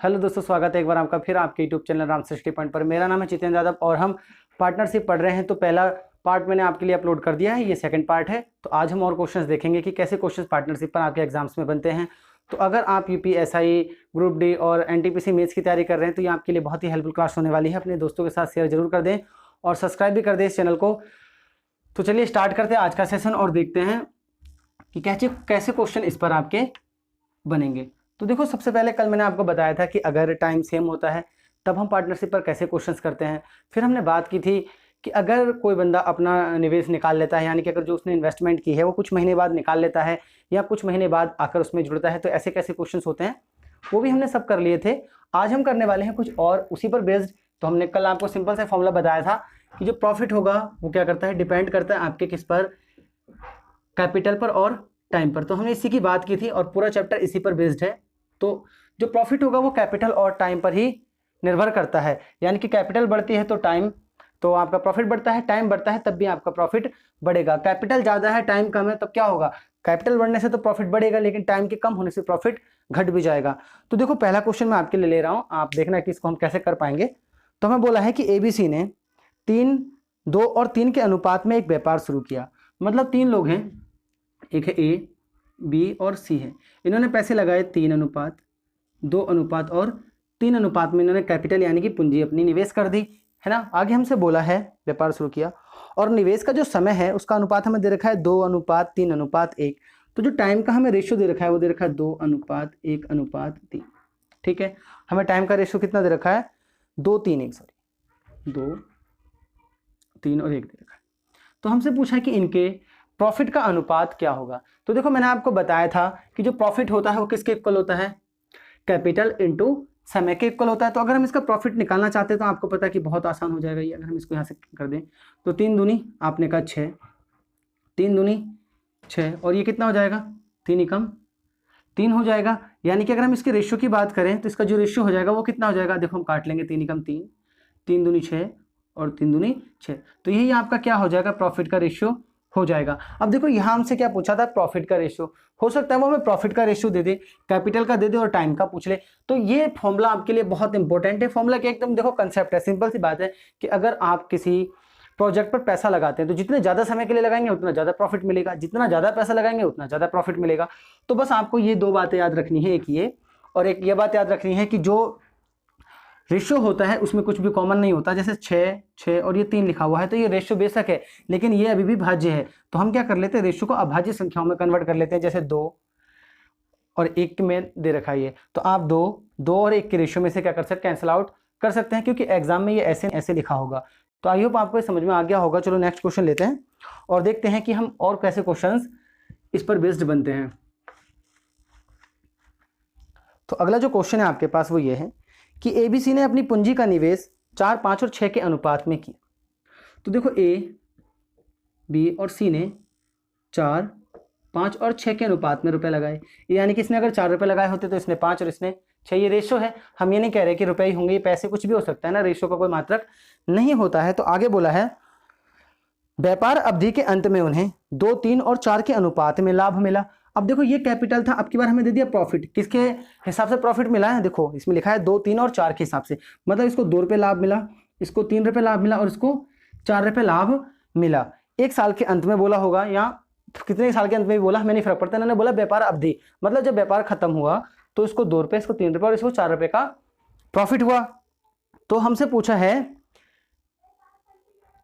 Hello दोस्तों, स्वागत है एक बार आपका फिर आपके यूट्यूब चैनल राम सृष्टि पॉइंट पर। मेरा नाम है जितेंद्र यादव और हम पार्टनरशिप पढ़ रहे हैं। तो पहला पार्ट मैंने आपके लिए अपलोड कर दिया है, ये सेकंड पार्ट है। तो आज हम और क्वेश्चंस देखेंगे कि कैसे क्वेश्चंस पार्टनरशिप पर आपके एग्जाम्स में बनते हैं। तो अगर आप यूपीएसआई, ग्रुप डी और एनटीपीसी मेंस की तैयारी कर रहे हैं तो ये आपके लिए बहुत ही हेल्पफुल क्लास होने वाली है। अपने दोस्तों के साथ शेयर जरूर कर दें और सब्सक्राइब भी कर दें इस चैनल को। तो चलिए स्टार्ट करते हैं आज का सेशन और देखते हैं कि कैसे क्वेश्चन इस पर आपके बनेंगे। तो देखो, सबसे पहले कल मैंने आपको बताया था कि अगर टाइम सेम होता है तब हम पार्टनरशिप पर कैसे क्वेश्चंस करते हैं। फिर हमने बात की थी कि अगर कोई बंदा अपना निवेश निकाल लेता है, यानी कि अगर जो उसने इन्वेस्टमेंट की है वो कुछ महीने बाद निकाल लेता है या कुछ महीने बाद आकर उसमें जुड़ता है, तो ऐसे कैसे क्वेश्चंस होते हैं वो भी हमने सब कर लिए थे। आज हम करने वाले हैं कुछ और उसी पर बेस्ड। तो हमने कल आपको सिंपल सा फॉर्मूला बताया था कि जो प्रॉफिट होगा वो क्या करता है, डिपेंड करता है आपके किस पर, कैपिटल पर और टाइम पर। तो हमने इसी की बात की थी और पूरा चैप्टर इसी पर बेस्ड है। तो जो प्रॉफिट होगा वो कैपिटल और टाइम पर ही निर्भर करता है, यानी कि कैपिटल बढ़ती है तो आपका प्रॉफिट बढ़ता है, टाइम बढ़ता है तब भी आपका प्रॉफिट बढ़ेगा। कैपिटल ज़्यादा है टाइम कम है तब क्या होगा, कैपिटल बढ़ने से तो प्रॉफिट बढ़ेगा लेकिन टाइम के कम होने से प्रॉफिट घट भी जाएगा। तो देखो, पहला क्वेश्चन मैं आपके लिए ले रहा हूँ, आप देखना कि इसको हम कैसे कर पाएंगे। तो हमें बोला है कि एबीसी ने 3, 2 और 3 के अनुपात में एक व्यापार शुरू किया। मतलब 3 लोग हैं, एक है ए, बी और सी है। इन्होंने पैसे लगाए 3 अनुपात 2 अनुपात और 3 अनुपात में इन्होंने कैपिटल यानी कि पूंजी अपनी निवेश कर दी, है ना। आगे हमसे बोला है व्यापार शुरू किया और निवेश का जो समय है उसका अनुपात हमें दे रखा है 2 अनुपात 3 अनुपात 1। तो जो टाइम का हमें रेशियो दे रखा है वो दे रखा है 2 अनुपात 1 अनुपात 3। ठीक है, हमें टाइम का रेशियो कितना दे रखा है, 2 3 1 2 3 और 1 दे रखा है। तो हमसे पूछा कि इनके प्रॉफिट का अनुपात क्या होगा। तो देखो, मैंने आपको बताया था कि जो प्रॉफिट होता है वो किसके इक्वल होता है, कैपिटल इनटू समय के इक्वल होता है। तो अगर हम इसका प्रॉफिट निकालना चाहते हैं तो आपको पता है कि बहुत आसान हो जाएगा ये। अगर हम इसको यहाँ से कर दें तो 3 दूनी आपने कहा 6, 3 दूनी 6 और ये कितना हो जाएगा, 3 एकम 3 हो जाएगा। यानी कि अगर हम इसके रेशियो की बात करें तो इसका जो रेशियो हो जाएगा वो कितना हो जाएगा, देखो हम काट लेंगे, 3 एकम 3, 3 दूनी 6 और 3 दूनी 6। तो यही आपका क्या हो जाएगा, प्रॉफिट का रेशियो हो जाएगा। अब देखो, यहाँ हमसे क्या पूछा था, प्रॉफिट का रेशियो। हो सकता है वो हमें प्रॉफिट का रेशियो दे दे, कैपिटल का दे दे और टाइम का पूछ ले। तो ये फॉर्मूला आपके लिए बहुत इंपॉर्टेंट है। फॉर्मूला के एकदम देखो कंसेप्ट है, सिंपल सी बात है कि अगर आप किसी प्रोजेक्ट पर पैसा लगाते हैं तो जितने ज़्यादा समय के लिए लगाएंगे उतना ज़्यादा प्रॉफिट मिलेगा, जितना ज़्यादा पैसा लगाएंगे उतना ज़्यादा प्रॉफिट मिलेगा। तो बस आपको ये 2 बातें याद रखनी है, एक ये और एक ये बात याद रखनी है कि जो रेशियो होता है उसमें कुछ भी कॉमन नहीं होता। जैसे 6 और ये 3 लिखा हुआ है तो ये रेशियो बेशक है लेकिन ये अभी भी भाज्य है। तो हम क्या कर लेते हैं, रेशियो को अभाज्य संख्याओं में कन्वर्ट कर लेते हैं। जैसे 2 और 1 में दे रखा है ये, तो आप 2 और 1 के रेशियो में से क्या कर सकते हैं, कैंसिल आउट कर सकते हैं, क्योंकि एग्जाम में ये ऐसे लिखा होगा। तो आई होप आपको समझ में आ गया होगा। चलो नेक्स्ट क्वेश्चन लेते हैं और देखते हैं कि हम और कैसे क्वेश्चन इस पर बेस्ड बनते हैं। तो अगला जो क्वेश्चन है आपके पास वो ये है कि एबीसी ने अपनी पूंजी का निवेश 4, 5 और 6 के अनुपात में किया। तो देखो, ए, बी और सी ने 4, 5 और 6 के अनुपात में रुपए लगाए। यानी कि इसने अगर 4 रुपए लगाए होते तो इसने 5 और इसने 6। ये रेशो है, हम ये नहीं कह रहे कि रुपए ही होंगे, ये पैसे कुछ भी हो सकता है ना, रेशो का कोई मात्रक नहीं होता है। तो आगे बोला है व्यापार अवधि के अंत में उन्हें 2, 3 और 4 के अनुपात में लाभ मिला। अब देखो, ये कैपिटल था, अब की बार हमें दे दिया प्रॉफिट। किसके हिसाब से प्रॉफिट मिला है, देखो इसमें लिखा है 2, 3 और 4 के हिसाब से। मतलब इसको 2 रुपये लाभ मिला, इसको 3 रुपये लाभ मिला और इसको 4 रुपये लाभ मिला। 1 साल के अंत में बोला होगा या कितने साल के अंत में भी बोला, हमें नहीं फर्क पड़ता। इन्होंने बोला व्यापार अवधि, मतलब जब व्यापार खत्म हुआ तो इसको 2 रुपये, इसको 3 रुपये और इसको 4 रुपये का प्रॉफिट हुआ। तो हमसे पूछा है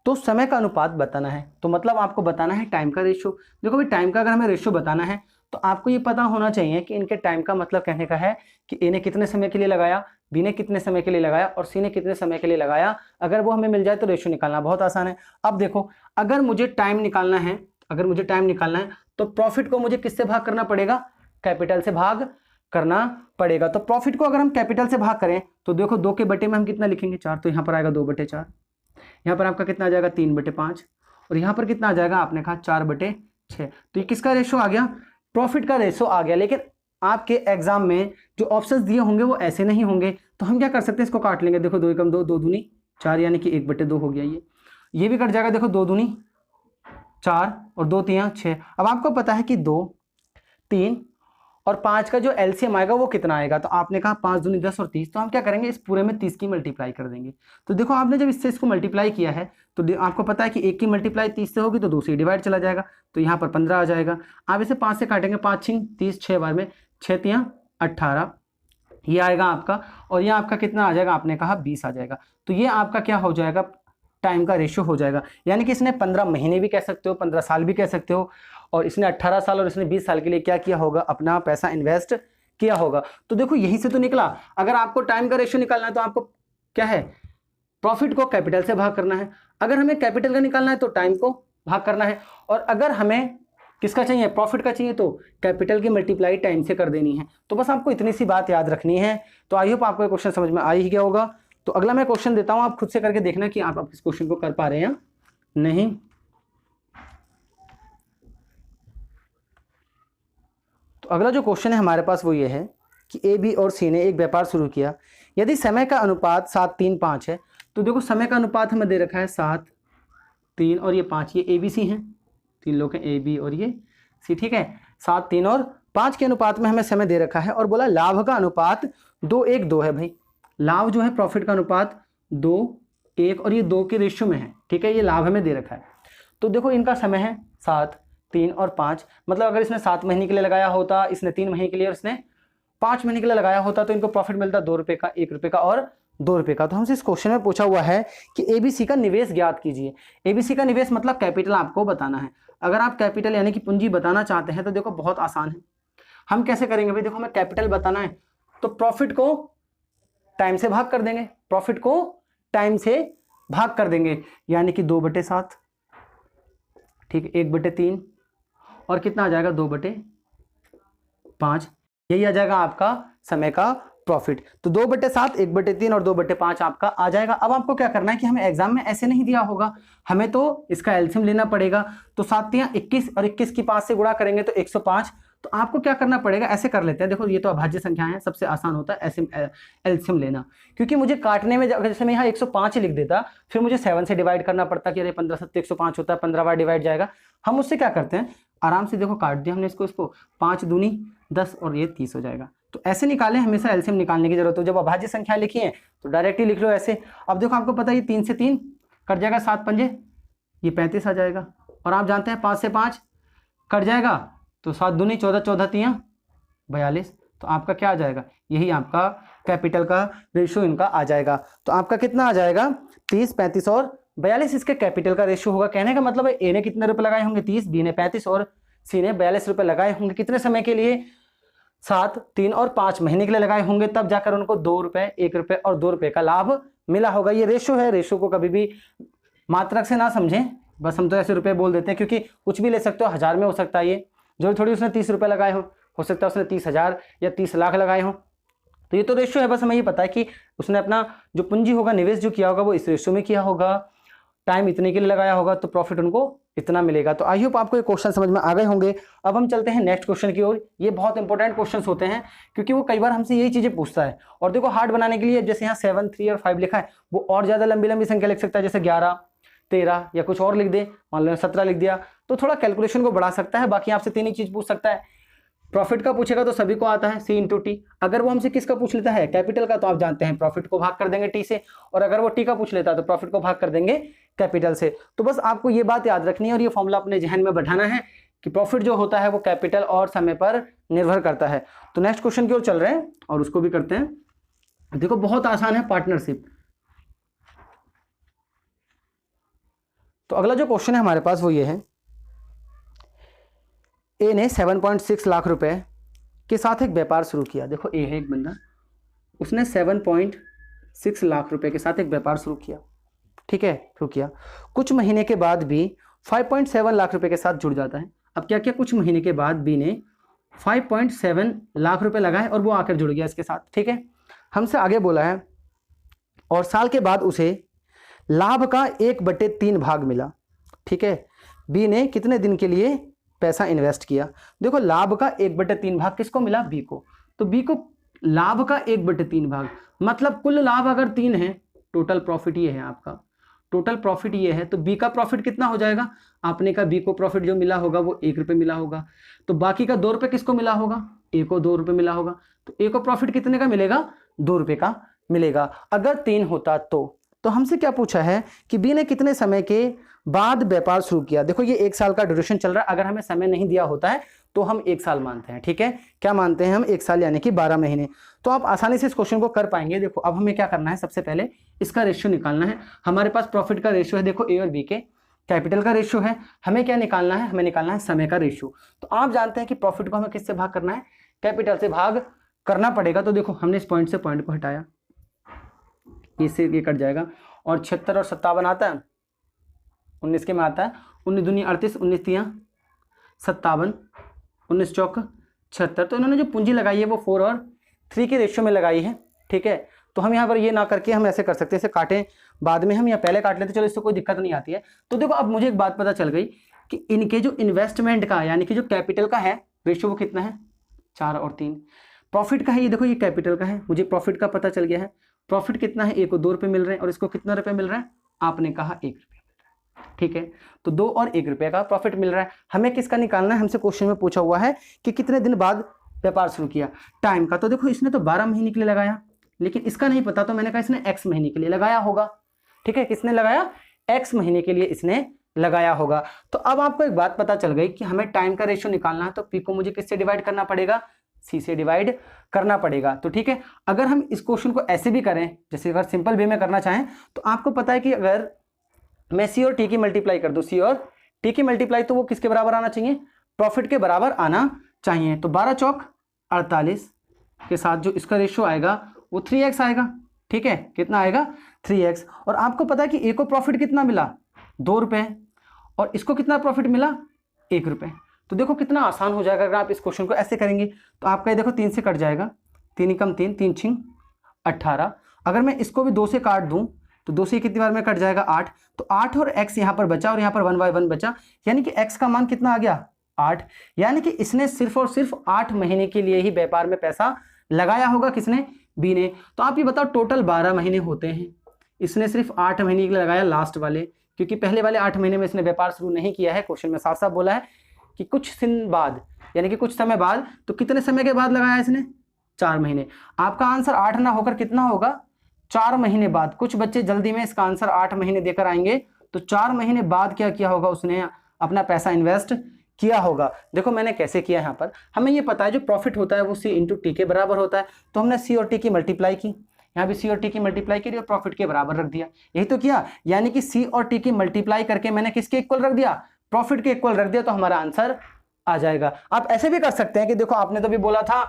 तो समय का अनुपात बताना है। तो मतलब आपको बताना है टाइम का रेशियो। देखो भाई, टाइम का अगर हमें रेशियो बताना है तो आपको ये पता होना चाहिए कि इनके टाइम का मतलब कहने का है कि ए ने कितने समय के लिए लगाया, बी ने कितने समय के लिए लगाया और सी ने कितने समय के लिए लगाया। अगर वो हमें मिल जाए तो रेशियो निकालना बहुत आसान है। अब देखो, अगर मुझे टाइम निकालना है तो प्रॉफिट को मुझे किससे भाग करना पड़ेगा, कैपिटल से भाग करना पड़ेगा। तो प्रॉफिट को अगर हम कैपिटल से भाग करें तो देखो 2 के बटे में हम कितना लिखेंगे, 4। तो यहाँ पर आएगा 2/4, यहाँ पर आपका कितना आ जाएगा, 3/5 और यहाँ पर कितना आ जाएगा, आपने कहा 4/6। तो ये किसका रेशो आ गया, प्रॉफिट का रेशो आ गया। लेकिन आपके एग्जाम में जो ऑप्शंस दिए होंगे वो ऐसे नहीं होंगे। तो हम क्या कर सकते हैं, इसको काट लेंगे। देखो 2 एकम 2, 2 दूनी 4 यानी कि 1/2 हो गया। ये भी कट जाएगा। देखो 2 दूनी 4 और 2 तियां 6। अब आपको पता है कि 2, 3 और 5 का जो एलसीएम आएगा वो कितना आएगा, तो आपने कहा 5 दूनी 10 और 30, तो हम क्या करेंगे इस पूरे में 30 की मल्टीप्लाई कर देंगे। तो देखो आपने जब इससे इसको मल्टीप्लाई किया है तो आपको पता है कि एक की मल्टीप्लाई 30 से होगी तो दूसरी डिवाइड चला जाएगा, तो यहाँ पर 15 आ जाएगा। आप इसे 5 से काटेंगे, 5 6 30, 6 बार में 6 3 18 ये आएगा आपका, और ये आपका कितना आ जाएगा, आपने कहा 20 आ जाएगा। तो ये आपका क्या हो जाएगा, टाइम का रेशियो हो जाएगा। यानी कि इसने 15 महीने भी कह सकते हो, 15 साल भी कह सकते हो, और इसने 18 साल और इसने 20 साल के लिए क्या किया होगा, अपना पैसा इन्वेस्ट किया होगा। तो देखो यहीं से तो निकला। अगर आपको टाइम का रेशियो निकालना है तो आपको क्या है, प्रॉफिट को कैपिटल से भाग करना है। अगर हमें कैपिटल का निकालना है तो टाइम को भाग करना है, और अगर हमें किसका चाहिए, प्रॉफिट का चाहिए, तो कैपिटल की मल्टीप्लाई टाइम से कर देनी है। तो बस आपको इतनी सी बात याद रखनी है। तो आई होप आपको ये क्वेश्चन समझ में आ ही गया होगा। तो अगला मैं क्वेश्चन देता हूं, आप खुद से करके देखना कि आप इस क्वेश्चन को कर पा रहे हैं या नहीं। तो अगला जो क्वेश्चन है हमारे पास वो ये है कि ए बी और सी ने एक व्यापार शुरू किया। यदि समय का अनुपात 7 3 5 है, तो देखो समय का अनुपात हमें दे रखा है 7 3 और ये 5, ये ए बी सी हैं, 3 लोग हैं ए बी और ये सी, ठीक है। 7 3 और 5 के अनुपात में हमें समय दे रखा है, और बोला लाभ का अनुपात 2 1 2 है। भाई लाभ जो है प्रॉफिट का अनुपात 2 1 और ये 2 के रेशियो में है, ठीक है, ये लाभ हमें दे रखा है। तो देखो इनका समय है 7 3 और 5, मतलब अगर इसने 7 महीने के लिए लगाया होता, इसने 3 महीने के लिए और इसने 5 महीने के लिए लगाया होता, तो इनको प्रॉफिट मिलता 2 रुपये का, 1 रुपये का और 2 रुपये का। तो हमसे इस क्वेश्चन में पूछा हुआ है कि एबीसी का निवेश ज्ञात कीजिए। एबीसी का निवेश मतलब कैपिटल आपको बताना है। अगर आप कैपिटल यानी कि पूंजी बताना चाहते हैं तो देखो बहुत आसान है। हम कैसे करेंगे भाई, देखो हमें कैपिटल बताना है तो प्रॉफिट को टाइम से भाग कर देंगे, प्रॉफिट को टाइम से भाग कर देंगे, यानी कि 2/7, ठीक, 1/3 और कितना आ जाएगा 2/5, यही आ जाएगा आपका समय का प्रॉफिट। तो 2/7 1/3 और 2/5 आपका आ जाएगा। अब आपको क्या करना है कि हमें एग्जाम में ऐसे नहीं दिया होगा, हमें तो इसका एलसीएम लेना पड़ेगा। तो 7 × 21 और 21 की 5 से गुणा करेंगे तो 105। तो आपको क्या करना पड़ेगा, ऐसे कर लेते हैं, देखो ये तो अभाज्य संख्या है, सबसे आसान होता है ऐसे एलसीएम लेना, क्योंकि मुझे काटने में जैसे मैं यहाँ 105 लिख देता, फिर मुझे 7 से डिवाइड करना पड़ता कि अरे 15 7 105 होता है, 15 बार डिवाइड जाएगा। हम उससे क्या करते हैं, आराम से देखो काट दिया हमने इसको 5 दूनी 10 और ये 30 हो जाएगा। तो ऐसे निकालें, हमेशा एलसीएम निकालने की जरूरत हो। जब अभाज्य संख्या लिखी है तो डायरेक्टली लिख लो ऐसे। अब देखो आपको पता है ये 3 से 3 कट जाएगा, 7 पंजे ये 35 आ जाएगा, और आप जानते हैं 5 से 5 कट जाएगा तो 7 दूनी 14 14 3 42। तो आपका क्या आ जाएगा, यही आपका कैपिटल का रेशियो इनका आ जाएगा। तो आपका कितना आ जाएगा 30 35 और 42 इसके कैपिटल का रेशियो होगा। कहने का मतलब है ए ने कितने रुपए लगाए होंगे 30, बी ने 35 और सी ने 42 रुपए लगाए होंगे। कितने समय के लिए, 7 3 और 5 महीने के लिए लगाए होंगे, तब जाकर उनको 2 रुपए 1 रुपए और 2 रुपए का लाभ मिला होगा। ये रेशियो है, रेशियो को कभी भी मात्रक से ना समझें, बस हम तो ऐसे रुपए बोल देते हैं क्योंकि कुछ भी ले सकते हो, 1000 में हो सकता है ये, जो थोड़ी उसने 30 रुपए लगाए हो सकता है उसने 30,000 या 30 लाख लगाए हो। तो ये तो रेशियो है, बस हमें ये पता है कि उसने अपना जो पूंजी होगा, निवेश जो किया होगा वो इस रेशियो में किया होगा, टाइम इतने के लिए लगाया होगा, तो प्रॉफिट उनको इतना मिलेगा। तो आई होप आपको ये क्वेश्चन समझ में आ गए होंगे। अब हम चलते हैं नेक्स्ट क्वेश्चन की ओर। ये बहुत इंपॉर्टेंट क्वेश्चंस होते हैं क्योंकि वो कई बार हमसे यही चीजें पूछता है। और देखो हार्ड बनाने के लिए जैसे यहाँ 7 3 और 5 लिखा है, वो और ज्यादा लंबी लंबी संख्या लिख सकता है, जैसे 11 13 या कुछ और लिख दे, मान लो 17 लिख दिया, तो थोड़ा कैलकुलेशन को बढ़ा सकता है। बाकी आपसे 3 ही चीज पूछ सकता है। प्रॉफिट का पूछेगा तो सभी को आता है C × T। अगर वो हमसे किसका पूछ लेता है, कैपिटल का, तो आप जानते हैं प्रॉफिट को भाग कर देंगे T से, और अगर वो T का पूछ लेता है तो प्रॉफिट को भाग कर देंगे कैपिटल से। तो बस आपको ये बात याद रखनी है और ये फॉर्मूला अपने जहन में बैठाना है कि प्रॉफिट जो होता है वो कैपिटल और समय पर निर्भर करता है। तो नेक्स्ट क्वेश्चन की ओर चल रहे हैं और उसको भी करते हैं। देखो बहुत आसान है, पार्टनरशिप। तो अगला जो क्वेश्चन है हमारे पास वो ये है, ए ने 7.6 लाख रुपए के साथ एक व्यापार शुरू किया। देखो ए है एक बंदा, उसने 7.6 लाख रुपए के साथ एक व्यापार शुरू किया, ठीक है, शुरू किया। कुछ महीने के बाद बी 5.7 लाख रुपए के साथ जुड़ जाता है। अब क्या क्या, कुछ महीने के बाद बी ने 5.7 लाख रुपए लगाए और वो आकर जुड़ गया इसके साथ, ठीक है। हमसे आगे बोला है और साल के बाद उसे लाभ का 1/3 भाग मिला, ठीक है। बी ने कितने दिन के लिए पैसा इन्वेस्ट किया। देखो लाभ का 1/3 भाग किसको मिला, बी को। तो बी को लाभ का 1/3 भाग, मतलब कुल लाभ अगर 3 है, टोटल प्रॉफिट ये है आपका, टोटल प्रॉफिट ये है, तो बी का प्रॉफिट कितना हो जाएगा, आपने कहा बी को प्रॉफिट जो मिला होगा वो 1 रुपये मिला होगा, तो बाकी का 2 रुपये किसको मिला होगा, ए को 2 रुपये मिला होगा, तो ए को प्रॉफिट कितने का मिलेगा, 2 रुपये का मिलेगा। अगर 3 होता तो हमसे क्या पूछा है कि बी ने कितने समय के बाद व्यापार शुरू किया। देखो ये 1 साल का ड्यूरेशन चल रहा है, अगर हमें समय नहीं दिया होता है तो हम 1 साल मानते हैं, ठीक है, क्या मानते हैं हम, 1 साल यानी कि 12 महीने। तो आप आसानी से इस क्वेश्चन को कर पाएंगे। देखो अब हमें क्या करना है, सबसे पहले इसका रेशियो निकालना है। हमारे पास प्रॉफिट का रेशियो है, देखो ए और बी के, कैपिटल का रेशियो है, हमें क्या निकालना है, हमें निकालना है समय का रेशियो। तो आप जानते हैं कि प्रॉफिट को हमें किससे भाग करना है, कैपिटल से भाग करना पड़ेगा। तो देखो हमने इस पॉइंट से पॉइंट को हटाया, इससे ये कट जाएगा, और 76 और 57 आता है, 19 के में आता है, 19 दूनी 38, 19 तियां 57, 19 चौक 76। तो इन्होंने जो पूंजी लगाई है वो 4 और 3 के रेशियो में लगाई है, ठीक है। तो हम यहाँ पर ये ना करके हम ऐसे कर सकते हैं, इसे काटें बाद में हम या पहले काट लेते, चलो इससे कोई दिक्कत नहीं आती है। तो देखो अब मुझे एक बात पता चल गई कि इनके जो इन्वेस्टमेंट का यानी कि जो कैपिटल का है रेशियो वो कितना है, 4 और 3। प्रॉफिट का है, ये देखो ये कैपिटल का है, मुझे प्रॉफिट का पता चल गया है। प्रॉफिट कितना है, ए को 2 रुपये मिल रहे हैं और इसको कितना रुपये मिल रहा है, आपने कहा 1 रुपये मिल रहा है, ठीक है। तो 2 और 1 रुपये का प्रॉफिट मिल रहा है। हमें किसका निकालना है, हमसे क्वेश्चन में पूछा हुआ है कि कितने दिन बाद व्यापार शुरू किया, टाइम का। तो देखो इसने तो 12 महीने के लिए लगाया, लेकिन इसका नहीं पता, तो मैंने कहा इसने x महीने के लिए लगाया होगा, ठीक है। किसने लगाया, x महीने के लिए इसने लगाया होगा। तो अब आपको एक बात पता चल गई कि हमें टाइम का रेशियो निकालना है, तो p को मुझे किससे डिवाइड करना पड़ेगा, c से डिवाइड करना पड़ेगा। तो ठीक है, अगर हम इस क्वेश्चन को ऐसे भी करें, जैसे अगर सिंपल वे में करना चाहें, तो आपको पता है कि अगर मैं c और t की मल्टीप्लाई कर दूं, c और t की मल्टीप्लाई, तो वो किसके बराबर आना चाहिए, प्रॉफिट के बराबर आना चाहिए। तो 12 चौक 48 के साथ जो इसका रेशियो आएगा वो 3x आएगा, ठीक है। कितना आएगा, 3x। और आपको पता है कि ए को प्रॉफिट कितना मिला, 2 रुपये, और इसको कितना प्रॉफिट मिला, 1 रुपये। तो देखो कितना आसान हो जाएगा अगर आप इस क्वेश्चन को ऐसे करेंगे। तो आपका ये देखो 3 से कट जाएगा, 3 कम 3, 3 छिंग 18। अगर मैं इसको भी 2 से काट दूं तो 2 से कितनी बार में कट जाएगा, 8। तो 8 और x यहाँ पर बचा और यहाँ पर 1/1 बचा, यानी कि x का मान कितना आ गया, 8। यानी कि इसने सिर्फ और सिर्फ 8 महीने के लिए ही व्यापार में पैसा लगाया होगा, किसने, बी ने। तो आप ये बताओ टोटल 12 महीने होते हैं, इसने सिर्फ 8 महीने के लिए लगाया लास्ट वाले, क्योंकि पहले वाले 8 महीने में इसने व्यापार शुरू नहीं किया है। क्वेश्चन में साफ साफ बोला है कि कुछ दिन बाद, यानी कि कुछ समय बाद। तो कितने समय के बाद लगाया इसने, 4 महीने। आपका आंसर 8 ना होकर कितना होगा, 4 महीने बाद। कुछ बच्चे जल्दी में इसका आंसर 8 महीने देकर आएंगे, तो 4 महीने बाद क्या किया होगा, उसने अपना पैसा इन्वेस्ट किया होगा। देखो मैंने कैसे किया, यहाँ पर हमें ये पता है जो प्रॉफिट होता है वो c इंटू टी के बराबर होता है। तो हमने c और t की मल्टीप्लाई की, यहाँ भी c और t की मल्टीप्लाई की और प्रॉफिट के बराबर रख दिया, यही तो किया। यानी कि c और t की मल्टीप्लाई करके मैंने किसके इक्वल रख दिया, प्रॉफिट के इक्वल रख दिया, तो हमारा आंसर आ जाएगा। आप ऐसे भी कर सकते हैं कि देखो आपने तो भी बोला था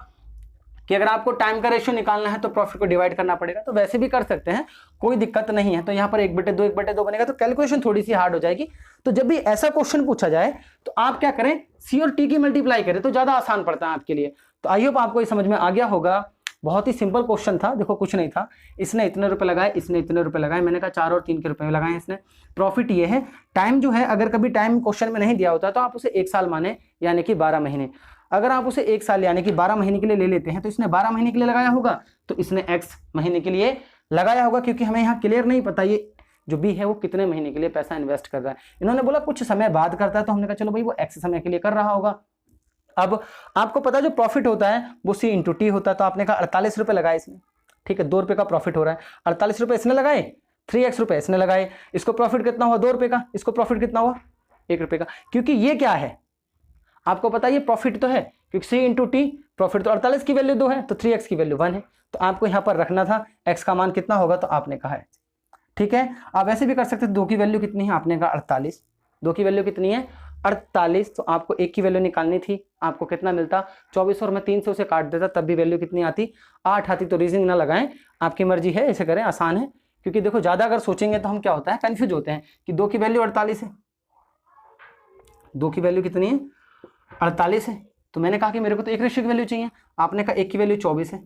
कि अगर आपको टाइम का रेशियो निकालना है तो प्रॉफिट को डिवाइड करना पड़ेगा, तो वैसे भी कर सकते हैं, कोई दिक्कत नहीं है। तो यहाँ पर 1/2 1/2 बनेगा, तो कैलकुलेशन थोड़ी सी हार्ड हो जाएगी। तो जब भी ऐसा क्वेश्चन पूछा जाए तो आप क्या करें, सी और टी की मल्टीप्लाई करें, तो ज्यादा आसान पड़ता है आपके लिए। तो आई होप आपको ये समझ में आ गया होगा। बहुत ही सिंपल क्वेश्चन था, देखो कुछ नहीं था, इसने इतने रुपए लगाए, इसने इतने रुपए लगाए, मैंने कहा 4 और 3 के रुपए लगाए इसने। प्रॉफिट ये है, टाइम जो है अगर कभी टाइम क्वेश्चन में नहीं दिया होता तो आप उसे 1 साल माने, यानी कि 12 महीने। अगर आप उसे 1 साल यानी कि 12 महीने के लिए ले लेते हैं, तो इसने 12 महीने के लिए लगाया होगा, तो इसने x महीने के लिए लगाया होगा, क्योंकि हमें यहाँ क्लियर नहीं पता ये जो बी है वो कितने महीने के लिए पैसा इन्वेस्ट कर रहा है। इन्होंने बोला कुछ समय बाद करता है, तो हमने कहा चलो भाई वो x समय के लिए कर रहा होगा। अब आपको पता है जो प्रॉफिट होता है वो c इंटू टी होता है, तो आपने कहा 48 रुपये लगाए इसने, ठीक है, 2 रुपये का प्रॉफिट हो रहा है, 48 रुपये इसने लगाए, 3x रुपये इसने लगाए, इसको प्रॉफिट कितना हुआ, 2 रुपये का, इसको प्रॉफिट कितना हुआ, 1 रुपये का। क्योंकि ये क्या है, आपको पता है ये प्रॉफिट तो है, क्योंकि c इंटू टी, प्रॉफिट तो 48 की वैल्यू 2 है, तो 3x की वैल्यू 1 है, तो आपको यहाँ पर रखना था x का मान कितना होगा, तो आपने कहा है, ठीक है। आप ऐसे भी कर सकते हैं, 2 की वैल्यू कितनी है, आपने कहा 48, 2 की वैल्यू कितनी है, 48, तो आपको 1 की वैल्यू निकालनी थी, आपको कितना मिलता, 24, और मैं 3 से उसे काट देता तब भी वैल्यू कितनी आती, 8 आती। तो रीजनिंग ना लगाएं, आपकी मर्जी है, ऐसे करें, आसान है। क्योंकि देखो ज़्यादा अगर सोचेंगे तो हम क्या होता है, कन्फ्यूज होते हैं कि 2 की वैल्यू 48 है, 2 की वैल्यू कितनी है, 48 है। तो मैंने कहा कि मेरे को तो 1 रेशियो की वैल्यू चाहिए, आपने कहा 1 की वैल्यू 24 है,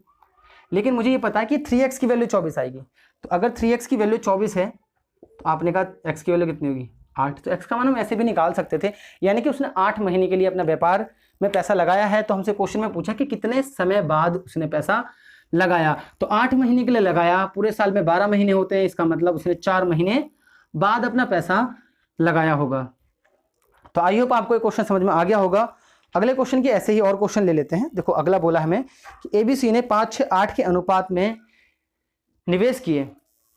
लेकिन मुझे ये पता है कि 3x की वैल्यू 24 आएगी। तो अगर 3x की वैल्यू 24 है, तो आपने कहा x की वैल्यू कितनी होगी, 8। तो x का मान हम ऐसे भी निकाल सकते थे, यानी कि उसने 8 महीने के लिए अपना व्यापार में पैसा लगाया है। तो हमसे क्वेश्चन में पूछा कि कितने समय बाद उसने पैसा लगाया, तो 8 महीने के लिए लगाया, पूरे साल में 12 महीने होते हैं, इसका मतलब उसने 4 महीने बाद अपना पैसा लगाया होगा। तो आई होप आपको ये क्वेश्चन समझ में आ गया होगा। अगले क्वेश्चन की ऐसे ही और क्वेश्चन ले लेते हैं। देखो अगला बोला हमें कि ABC ने 5, 6, 8 के अनुपात में निवेश किए,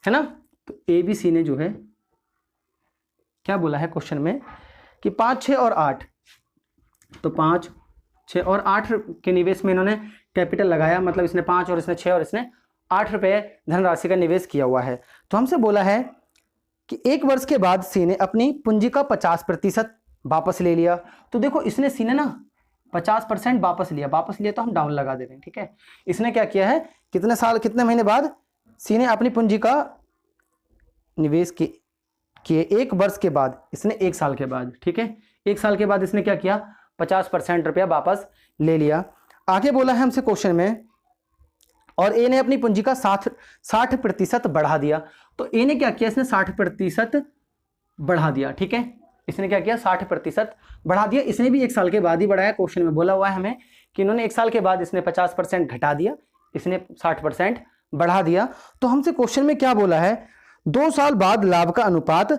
है ना। तो ABC ने जो है क्या बोला है क्वेश्चन में कि 5, 6 और 8, तो 5, 6 और 8 के निवेश में इन्होंने कैपिटल लगाया, मतलब इसने 5 और इसने 6 और इसने 8 रुपये धनराशि का निवेश किया हुआ है। तो हमसे बोला है कि 1 वर्ष के बाद सी ने अपनी पूंजी का 50% वापस ले लिया। तो देखो इसने सी ने ना 50% वापस लिया तो हम डाउन लगा दे रहे हैं, ठीक है। इसने क्या किया है, कितने महीने बाद सी ने अपनी पूंजी का निवेश किए 1 वर्ष के बाद, इसने 1 साल के बाद, ठीक है। 1 साल के बाद इसने क्या किया, 50% रुपया वापस ले लिया। आगे बोला है हमसे क्वेश्चन में, और ए ने अपनी पूंजी का 60% बढ़ा दिया। तो ए ने क्या किया, इसने 60% बढ़ा दिया, ठीक है। इसने क्या किया, 60% बढ़ा दिया। इसने भी 1 साल के बाद ही बढ़ाया। क्वेश्चन में बोला हुआ है हमें कि इन्होंने 1 साल के बाद इसने 50% घटा दिया, इसने 60% बढ़ा दिया। तो हमसे क्वेश्चन में क्या बोला है, 2 साल बाद लाभ का अनुपात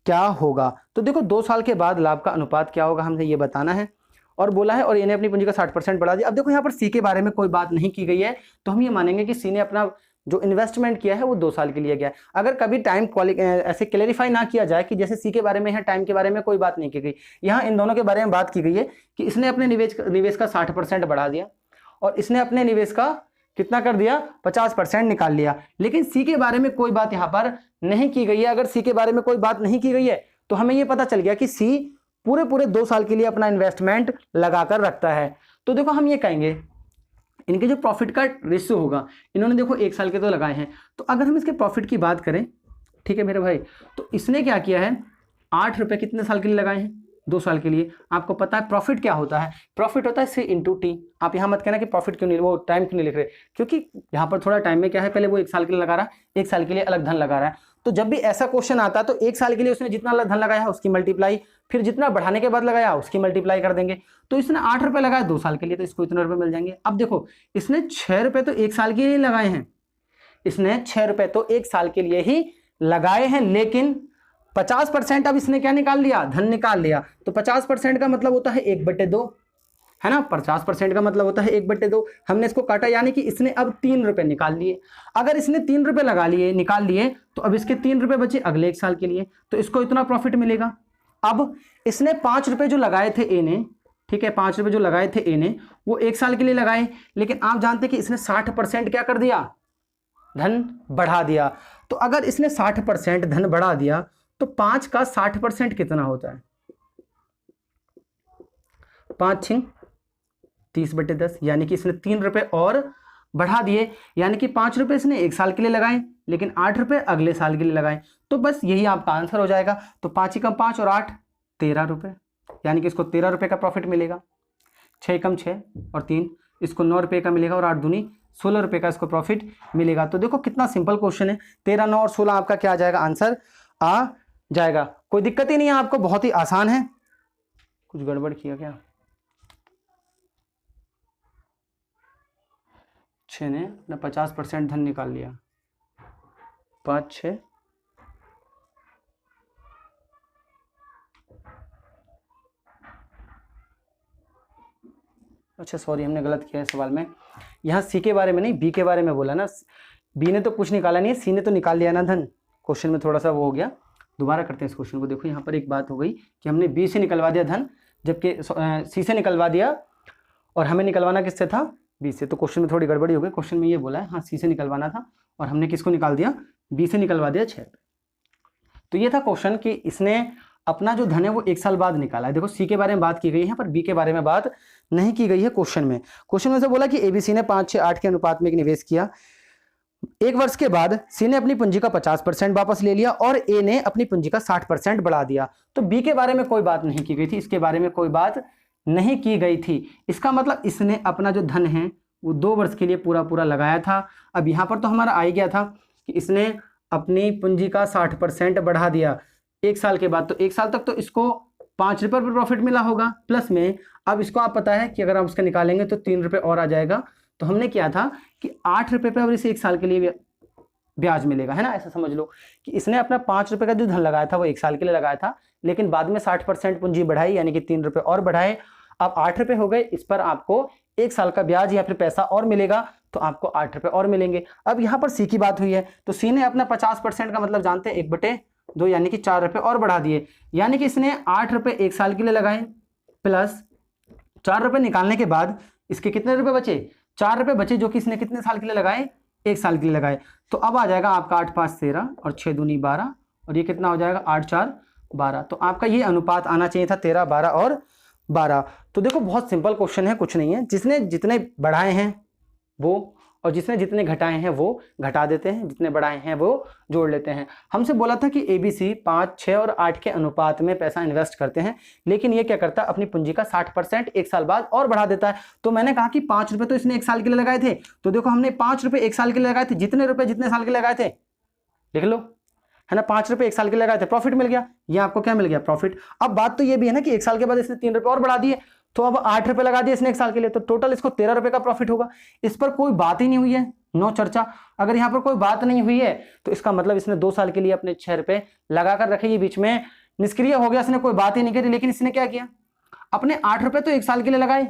क्या होगा। तो देखो 2 साल के बाद लाभ का अनुपात क्या होगा, हमने ये बताना है। और बोला है और इन्हें अपनी पूंजी का 60% बढ़ा दिया। अब देखो यहाँ पर सी के बारे में कोई बात नहीं की गई है, तो हम ये मानेंगे कि सी ने अपना जो इन्वेस्टमेंट किया है वो 2 साल के लिए गया है। अगर कभी टाइम ऐसे क्लेरिफाई ना किया जाए कि जैसे सी के बारे में यहाँ टाइम के बारे में कोई बात नहीं की गई, यहाँ इन दोनों के बारे में बात की गई है कि इसने अपने निवेश का 60% बढ़ा दिया और इसने अपने निवेश का कितना कर दिया, 50% निकाल लिया। लेकिन सी के बारे में कोई बात यहाँ पर नहीं की गई है। अगर सी के बारे में कोई बात नहीं की गई है तो हमें ये पता चल गया कि सी पूरे 2 साल के लिए अपना इन्वेस्टमेंट लगाकर रखता है। तो देखो हम ये कहेंगे इनके जो प्रॉफिट का रेशियो होगा, इन्होंने देखो 1 साल के तो लगाए हैं, तो अगर हम इसके प्रॉफिट की बात करें, ठीक है मेरे भाई, तो इसने क्या किया है, 8 रुपये कितने साल के लिए लगाए हैं, 2 साल के लिए। आपको पता है प्रॉफिट क्या होता है, प्रॉफिट होता है C/T। आप यहाँ मत कहना कि प्रॉफिट क्यों नहीं, वो टाइम क्यों नहीं लिख रहे, क्योंकि यहाँ पर थोड़ा टाइम में क्या है, पहले वो 1 साल के लिए लगा रहा है, 1 साल के लिए अलग धन लगा रहा है। तो जब भी ऐसा क्वेश्चन आता है तो 1 साल के लिए उसने जितना धन लगाया है उसकी मल्टीप्लाई, फिर जितना बढ़ाने के बाद लगाया उसकी मल्टीप्लाई कर देंगे। तो इसने 8 रुपये लगाया 2 साल के लिए, तो इसको इतने रुपये मिल जाएंगे। अब देखो इसने 6 रुपये तो 1 साल के लिए लगाए हैं, इसने 6 रुपये तो 1 साल के लिए ही लगाए हैं, लेकिन 50% अब इसने क्या निकाल लिया, धन निकाल लिया। तो 50% का मतलब होता है 1/2, है ना। 50% का मतलब होता है 1/2। हमने इसको काटा, यानी कि इसने अब 3 रुपये निकाल लिए। अगर इसने 3 रुपये निकाल लिए तो अब इसके 3 रुपये बचे अगले 1 साल के लिए, तो इसको इतना प्रॉफिट मिलेगा। अब इसने 5 रुपये जो लगाए थे ए ने, ठीक है, 5 रुपये जो लगाए थे ए ने, वो 1 साल के लिए लगाए, लेकिन आप जानते हैं कि इसने 60% क्या कर दिया, धन बढ़ा दिया। तो अगर इसने 60% धन बढ़ा दिया तो 5 का 60% कितना होता है, 5 × 30/10, यानी कि इसने 3 रुपये और बढ़ा दिए, यानी कि 5 रुपये इसने 1 साल के लिए लगाए, लेकिन 8 रुपये अगले साल के लिए लगाए। तो बस यही आपका आंसर हो जाएगा। तो 5 × 5 और 8 13 रुपये, यानी कि इसको 13 रुपये का प्रॉफिट मिलेगा। 6 × 6 और 3 इसको 9 रुपये का मिलेगा, और 8 दूनी 16 रुपये का इसको प्रॉफिट मिलेगा। तो देखो कितना सिंपल क्वेश्चन है, 13, 9 और 16 आपका क्या आ जाएगा, आंसर आ जाएगा। कोई दिक्कत ही नहीं है आपको, बहुत ही आसान है। कुछ गड़बड़ किया क्या, 6 ने अपना 50% धन निकाल लिया, 5, 6 अच्छा सॉरी हमने गलत किया है सवाल में, यहाँ सी के बारे में नहीं बी के बारे में बोला ना। बी ने तो कुछ निकाला नहीं है, सी ने तो निकाल लिया ना धन। क्वेश्चन में थोड़ा सा वो हो गया, दोबारा करते हैं इस क्वेश्चन को। देखो यहाँ पर एक बात हो गई कि हमने बी से निकलवा दिया धन, जबकि सी से निकलवा दिया, और हमें निकलवाना किससे था, बी से। तो क्वेश्चन में थोड़ी गड़बड़ी हो गई। क्वेश्चन में ये बोला है हाँ सी से निकलवाना था, और हमने किसको निकाल दिया, बी से निकलवा दिया 6। तो ये था क्वेश्चन कि इसने अपना जो धन है वो 1 साल बाद निकाला है। देखो सी के बारे में बात की गई है, पर बी के बारे में बात नहीं की गई है क्वेश्चन में। क्वेश्चन में से बोला कि एबीसी ने 5, 6, 8 के अनुपात में एक निवेश किया। 1 वर्ष के बाद सी ने अपनी पूंजी का 50% वापस ले लिया और ए ने अपनी पूंजी का 60% बढ़ा दिया। तो बी के बारे में कोई बात नहीं की गई थी, इसके बारे में कोई बात नहीं की गई थी। इसका मतलब इसने अपना जो धन है वो 2 वर्ष के लिए पूरा लगाया था। अब यहाँ पर तो हमारा आ ही गया था कि इसने अपनी पूंजी का 60% बढ़ा दिया 1 साल के बाद। तो 1 साल तक तो इसको 5 रुपये पर प्रॉफिट मिला होगा, प्लस में अब इसको आप पता है कि अगर हम उसका निकालेंगे तो 3 रुपये और आ जाएगा। तो हमने किया था कि 8 रुपये पर अब इसे 1 साल के लिए ब्याज मिलेगा, है ना। ऐसा समझ लो कि इसने अपना 5 रुपये का जो धन लगाया था वो 1 साल के लिए लगाया था, लेकिन बाद में 60% पूंजी बढ़ाई, यानी कि 3 रुपये और बढ़ाए। अब 8 रुपये हो गए, इस पर आपको 1 साल का ब्याज या फिर पैसा और मिलेगा, तो आपको 8 रुपये और मिलेंगे। अब यहाँ पर सी की बात हुई है, तो सी ने अपना 50% का मतलब जानते हैं 1/2 यानी कि 4 रुपये और बढ़ा दिए, यानी कि इसने 8 रुपये 1 साल के लिए लगाए प्लस 4 रुपये निकालने के बाद इसके कितने रुपए बचे, 4 रुपये बचे, जो कि इसने कितने साल के लिए लगाए, 1 साल के लिए लगाए। तो अब आ जाएगा आपका 8 5 13 और 6 दूनी 12 और ये कितना हो जाएगा 8 4 12। तो आपका ये अनुपात आना चाहिए था 13 12 और 12। तो देखो बहुत सिंपल क्वेश्चन है, कुछ नहीं है, जिसने जितने बढ़ाए हैं वो और जिसने जितने घटाए हैं वो घटा देते हैं, जितने बढ़ाए हैं वो जोड़ लेते हैं। हमसे बोला था कि ABC 5 6 और 8 के अनुपात में पैसा इन्वेस्ट करते हैं, लेकिन ये क्या करता है, अपनी पूंजी का 60% 1 साल बाद और बढ़ा देता है। तो मैंने कहा कि 5 रुपये तो इसने 1 साल के लिए लगाए थे, तो देखो हमने 5 रुपये 1 साल के लिए लगाए थे, जितने रुपए जितने साल के लिए लगाए थे लिख लो, है ना, 5 रुपये 1 साल के लिए लगाए थे, प्रॉफिट मिल गया, ये आपको क्या मिल गया, प्रॉफिट। अब बात तो ये भी है ना कि 1 साल के बाद इसने 3 रुपये और बढ़ा दिए, तो अब 8 रुपये लगा दिए इसने 1 साल के लिए, तो टोटल इसको 13 रुपये का प्रॉफिट होगा। इस पर कोई बात ही नहीं हुई है, नो चर्चा। अगर यहाँ पर कोई बात नहीं हुई है तो इसका मतलब इसने 2 साल के लिए अपने 6 रुपये लगा कर रखे, ये बीच में निष्क्रिय हो गया, इसने कोई बात ही नहीं करी। लेकिन इसने क्या किया, अपने 8 रुपये तो 1 साल के लिए लगाए,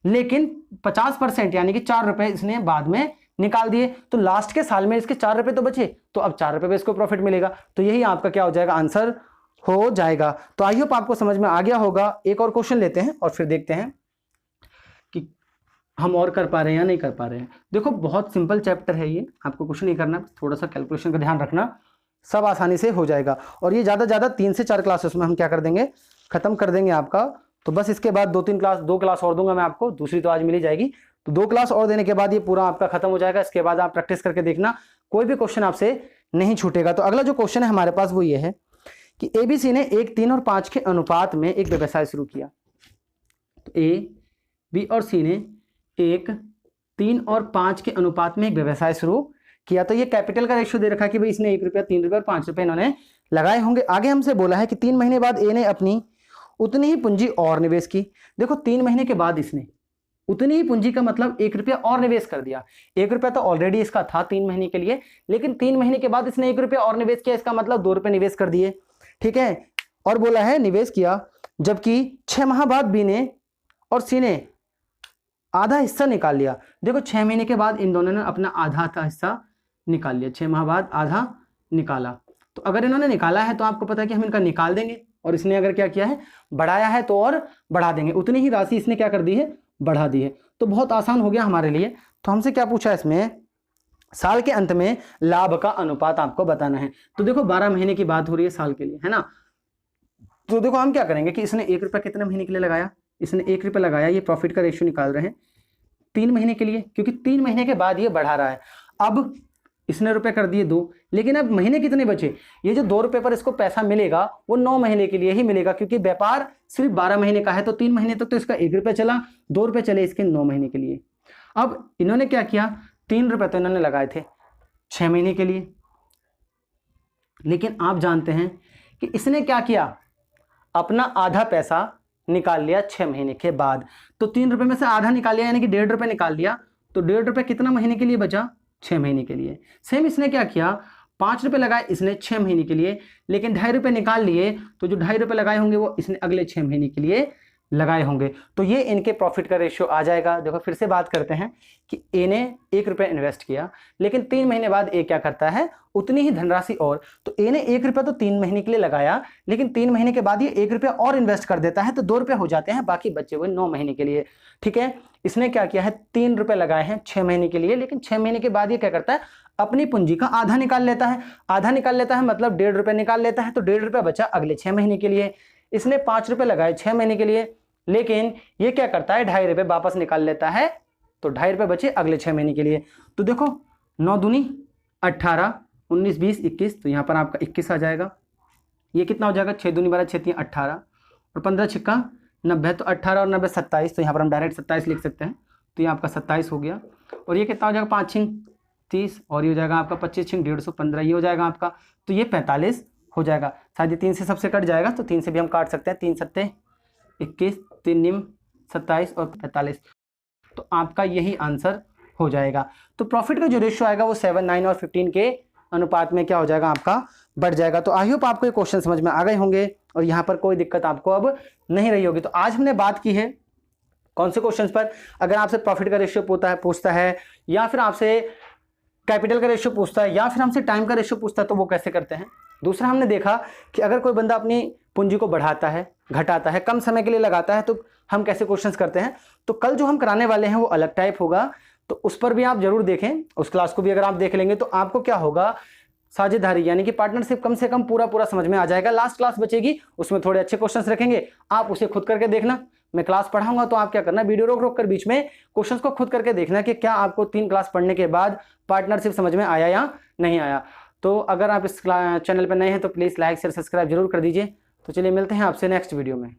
लेकिन 50% यानी कि 4 रुपये इसने बाद में निकाल दिए, तो लास्ट के साल में इसके 4 रुपये तो बचे, तो अब 4 रुपये पे इसको प्रॉफिट मिलेगा। तो यही आपका क्या हो जाएगा, आंसर हो जाएगा। तो आई होप आपको समझ में आ गया होगा। एक और क्वेश्चन लेते हैं और फिर देखते हैं कि हम और कर पा रहे हैं या नहीं कर पा रहे हैं। देखो बहुत सिंपल चैप्टर है ये, आपको कुछ नहीं करना, थोड़ा सा कैलकुलेशन का ध्यान रखना, सब आसानी से हो जाएगा। और ये ज़्यादा से ज़्यादा 3 से 4 क्लासेस में हम क्या कर देंगे, खत्म कर देंगे आपका। तो बस इसके बाद 2 क्लास और दूंगा मैं आपको, दूसरी तो आज मिल ही जाएगी, तो 2 क्लास और देने के बाद ये पूरा आपका खत्म हो जाएगा। इसके बाद आप प्रैक्टिस करके देखना, कोई भी क्वेश्चन आपसे नहीं छूटेगा। तो अगला जो क्वेश्चन है हमारे पास वो ये है कि ABC ने 1 3 और 5 के अनुपात में एक व्यवसाय शुरू किया। तो A B और C ने 1 3 और 5 के अनुपात में एक व्यवसाय शुरू किया। तो ये कैपिटल का रेशियो दे रखा है कि भाई इसने 1 रुपया 3 रुपये और 5 रुपये इन्होंने लगाए होंगे। आगे हमसे बोला है कि 3 महीने बाद A ने अपनी उतनी ही पूंजी और निवेश की। देखो 3 महीने के बाद इसने उतनी ही पूंजी का मतलब 1 रुपया और निवेश कर दिया। 1 रुपया तो ऑलरेडी इसका था 3 महीने के लिए, लेकिन 3 महीने के बाद इसने 1 रुपया और निवेश किया, इसका मतलब 2 रुपये निवेश कर दिए, ठीक है। और बोला है निवेश किया, जबकि 6 माह बाद B ने और C ने आधा हिस्सा निकाल लिया। देखो 6 महीने के बाद इन दोनों ने अपना आधा हिस्सा निकाल लिया, 6 माह बाद आधा निकाला। तो अगर इन्होंने निकाला है तो आपको पता है कि हम इनका निकाल देंगे, और इसने अगर क्या किया है, बढ़ाया है तो और बढ़ा देंगे, उतनी ही राशि इसने क्या कर दी है, बढ़ा दी है। तो बहुत आसान हो गया हमारे लिए। तो हमसे क्या पूछा है इसमें, साल के अंत में लाभ का अनुपात आपको बताना है। तो देखो 12 महीने की बात हो रही है साल के लिए, है ना। तो देखो हम क्या करेंगे कि इसने 1 रुपया कितने महीने के लिए लगाया, इसने 1 रुपया लगाया, ये प्रॉफिट का रेशियो निकाल रहे हैं 3 महीने के लिए, क्योंकि 3 महीने के बाद ये बढ़ा रहा है। अब इसने रुपए कर दिए 2, लेकिन अब महीने कितने बचे, ये जो 2 रुपये पर इसको पैसा मिलेगा वो 9 महीने के लिए ही मिलेगा, क्योंकि व्यापार सिर्फ 12 महीने का है। तो 3 महीने तक तो इसका 1 रुपया चला, 2 रुपये चले इसके 9 महीने के लिए। अब इन्होंने क्या किया, 3 रुपये तो इन्होंने लगाए थे 6 महीने के लिए, लेकिन आप जानते हैं कि इसने क्या किया, अपना आधा पैसा निकाल लिया 6 महीने के बाद। तो 3 रुपये में से आधा निकाल लिया, यानी कि 1.5 रुपये निकाल लिया। तो 1.5 रुपये कितना महीने के लिए बचा, 6 महीने के लिए। सेम इसने क्या किया, 5 रुपये लगाए इसने 6 महीने के लिए, लेकिन 2.5 रुपये निकाल लिए, तो जो 2.5 रुपये लगाए होंगे वो इसने अगले 6 महीने के लिए लगाए होंगे। तो ये इनके प्रॉफिट का रेशियो आ जाएगा। देखो फिर से बात करते हैं कि ए ने 1 रुपया इन्वेस्ट किया, लेकिन 3 महीने बाद ए क्या करता है, उतनी ही धनराशि और। तो ए ने 1 रुपया तो 3 महीने के लिए लगाया, लेकिन 3 महीने के बाद ये 1 रुपया और इन्वेस्ट कर देता है, तो 2 रुपये हो जाते हैं, बाकी बचे हुए 9 महीने के लिए, ठीक है। इसने क्या किया है, 3 रुपये लगाए हैं 6 महीने के लिए, लेकिन 6 महीने के बाद ये क्या करता है, अपनी पूंजी का आधा निकाल लेता है। आधा निकाल लेता है मतलब 1.5 रुपये निकाल लेता है, तो 1.5 रुपया बचा अगले 6 महीने के लिए। इसने 5 रुपये लगाए 6 महीने के लिए, लेकिन ये क्या करता है, 2.5 रुपये वापस निकाल लेता है, तो 2.5 रुपये बचे अगले 6 महीने के लिए। तो देखो 9 दूनी 18, 19 20 21, तो यहाँ पर आपका 21 आ जाएगा। ये कितना हो जाएगा, 6 दूनी 12, 6 3 18 और 15 छिक्का 90, तो 18 और 90 27, तो यहाँ पर हम डायरेक्ट 27 लिख सकते हैं। तो ये आपका 27 हो गया। और ये कितना हो जाएगा, 5 छिंग 30, और ये हो जाएगा आपका 25 छिंग 150 15, ये हो जाएगा आपका, तो ये 45 हो जाएगा। शायद ये 3 से सबसे कट जाएगा, तो 3 से भी हम काट सकते हैं, 3 सत्ते 21, 3 निम 27 और 45, तो आपका यही आंसर हो जाएगा। तो प्रॉफिट का जो रेशियो आएगा वो 7 9 और 15 के अनुपात में क्या हो जाएगा, आपका बढ़ जाएगा। तो आई होप आपको ये क्वेश्चन समझ में आ गए होंगे और यहाँ पर कोई दिक्कत आपको अब नहीं रही होगी। तो आज हमने बात की है कौन से क्वेश्चन पर? अगर आपसे प्रॉफिट का रेशियो पूछता है या फिर आपसे कैपिटल का रेशियो पूछता है या फिर हमसे टाइम का रेशियो पूछता है तो वो कैसे करते हैं। दूसरा हमने देखा कि अगर कोई बंदा अपनी पूंजी को बढ़ाता है, घटाता है, कम समय के लिए लगाता है तो हम कैसे क्वेश्चंस करते हैं। तो कल जो हम कराने वाले हैं वो अलग टाइप होगा, तो उस पर भी आप जरूर देखें। उस क्लास को भी अगर आप देख लेंगे तो आपको क्या होगा, साझेदारी यानी कि पार्टनरशिप कम से कम पूरा समझ में आ जाएगा। लास्ट क्लास बचेगी, उसमें थोड़े अच्छे क्वेश्चंस रखेंगे, आप उसे खुद करके देखना। मैं क्लास पढ़ाऊंगा तो आप क्या करना, वीडियो रोक कर बीच में क्वेश्चंस को खुद करके देखना कि क्या आपको 3 क्लास पढ़ने के बाद पार्टनरशिप समझ में आया या नहीं आया। तो अगर आप इस चैनल पर नए हैं तो प्लीज़ लाइक शेयर सब्सक्राइब जरूर कर दीजिए। तो चलिए मिलते हैं आपसे नेक्स्ट वीडियो में।